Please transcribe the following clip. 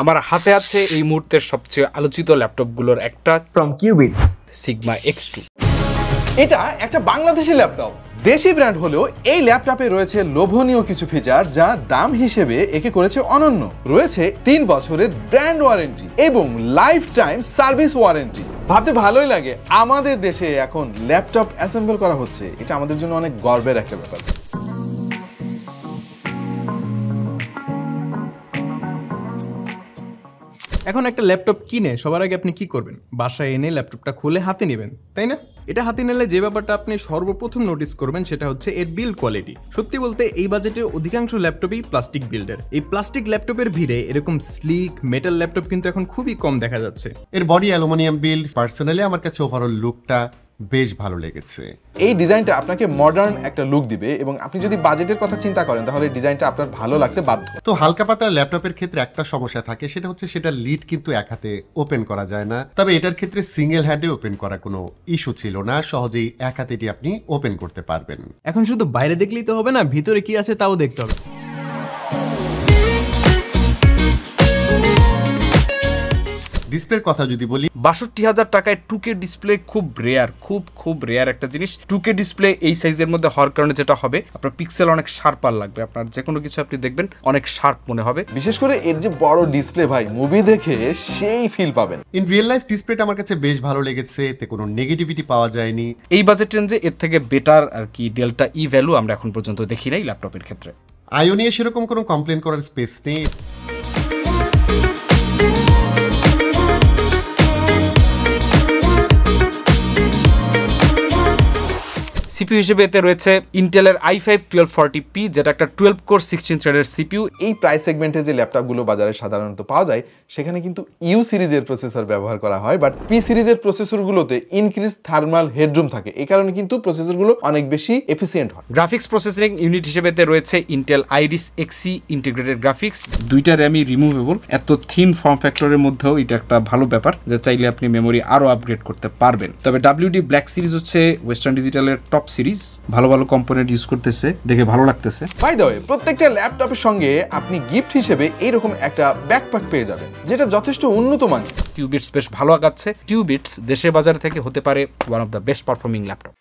আমার হাতে আছে এই মুহূর্তের সবচেয়ে আলোচিত ল্যাপটপগুলোর একটা from Qubits Sigma X2। এটা একটা বাংলাদেশি ল্যাপটপ, দেশি ব্র্যান্ড হলেও এই ল্যাপটপে রয়েছে লোভনীয় কিছু ফিচার যা দাম হিসেবে একে করেছে অনন্য। রয়েছে 3 বছরের ব্র্যান্ড ওয়ারেন্টি এবং লাইফ টাইম সার্ভিস ওয়ারেন্টি। ভাবতে ভালোই লাগে আমাদের দেশে এখন ল্যাপটপ অ্যাসেম্বল করা হচ্ছে, এটা আমাদের জন্য অনেক গর্বের একটা ব্যাপার। এখন একটা ল্যাপটপ কিনে সবার আগে আপনি কি করবেন? বাসায় এনে ল্যাপটপটা খুলে হাতে নেবেন, তাই না? এটা হাতে নিলে যে ব্যাপারটা আপনি সর্বপ্রথম নোটিস করবেন সেটা হচ্ছে এর বিল্ড কোয়ালিটি। সত্যি বলতে এই বাজেটের অধিকাংশ ল্যাপটপই প্লাস্টিক বিল্ডের। এই প্লাস্টিক ল্যাপটপের ভিড়ে এরকম স্লিক মেটাল ল্যাপটপ কিন্তু এখন খুবই কম দেখা যাচ্ছে। এর বডি অ্যালুমিনিয়াম বিল্ড। পার্সোনালি আমার কাছে ওভারঅল লুকটা বেশ ভালো লেগেছে। এই ডিজাইনটা আপনাকে মডার্ন একটা লুক দিবে এবং আপনি যদি বাজেটের কথা চিন্তা করেন তাহলে ডিজাইনটা আপনার ভালো লাগতে বাধ্য। তো হালকা পাতলা ল্যাপটপের ক্ষেত্রে একটা সমস্যা থাকে, সেটা হচ্ছে সেটার লিড কিন্তু এক হাতে ওপেন করা যায় না। তবে এটার ক্ষেত্রে সিঙ্গেল হ্যান্ডে ওপেন করা কোনো ইস্যু ছিল না, সহজেই এক হাতে এটি আপনি ওপেন করতে পারবেন। এখন শুধু বাইরে দেখলেই তো হবে না, ভিতরে কি আছে তাও দেখতে হবে। ডিসপ্লের কথা যদি বলি, ৬২,০০০ টাকায় 2K ডিসপ্লে খুব রেয়ার, খুব রেয়ার একটা জিনিস। 2K ডিসপ্লে এই সাইজের মধ্যে হওয়ার কারণে যেটা হবে, আপনার পিক্সেল অনেক শার্পার লাগবে, আপনার যে কোনো কিছু আপনি দেখবেন অনেক শার্প মনে হবে। বিশেষ করে এর যে বড় ডিসপ্লে ভাই, মুভি দেখে সেই ফিল পাবেন। ইন রিয়েল লাইফ ডিসপ্লেটা আমার কাছে বেশ ভালো লেগেছে, এতে কোনো নেগেটিভিটি পাওয়া যায়নি। এই বাজেট রেঞ্জে এর থেকে বেটার আর কি ডেল্টা ই ভ্যালু আমরা এখন পর্যন্ত দেখি নাই ল্যাপটপের ক্ষেত্রে। আইও নিয়ে সেরকম কোনো কমপ্লেন করার স্পেস নেই। সিপিইউ হিসেবে এতে রয়েছে ইন্টেলের i5 1240p, যেটা একটা 12 কোর 16 থ্রেডের সিপিইউ। এই প্রাইস সেগমেন্টে যে ল্যাপটপগুলো বাজারে সাধারণত পাওয়া যায় সেখানে কিন্তু ইউ সিরিজের প্রসেসর ব্যবহার করা হয়, বাট পি সিরিজের প্রসেসরগুলোতে ইনক্রিজ থার্মাল হেডরুম থাকে, এই কারণে কিন্তু প্রসেসরগুলো অনেক বেশি এফিসিয়েন্ট হয়। গ্রাফিক্স প্রসেসিং ইউনিট হিসেবে এতে রয়েছে ইন্টেল আইরিস এক্সি ইন্টিগ্রেটেড গ্রাফিক্স। দুইটা র্যামই রিমুভেবল। এত থিন ফর্ম ফ্যাক্টরের মধ্যেও এটা একটা ভালো ব্যাপার, যে চাইলে আপনি মেমোরি আরো আপগ্রেড করতে পারবেন। তবে WD ব্ল্যাক সিরিজ হচ্ছে ওয়েস্টার্ন ডিজিটালের টপ সিরিজ, ভালো ভালো কম্পোনেন্ট ইউজ করতেছে, দেখে ভালো লাগতেছে। বাই দ্য ওয়ে, প্রত্যেকটা ল্যাপটপের সঙ্গে আপনি গিফট হিসেবে এইরকম একটা ব্যাকপ্যাক পেয়ে যাবেন, যেটা যথেষ্ট উন্নত মানের। কিউবিটস বেশ ভালো আগাচ্ছে। কিউবিটস দেশের বাজার থেকে হতে পারে one of the best performing laptop.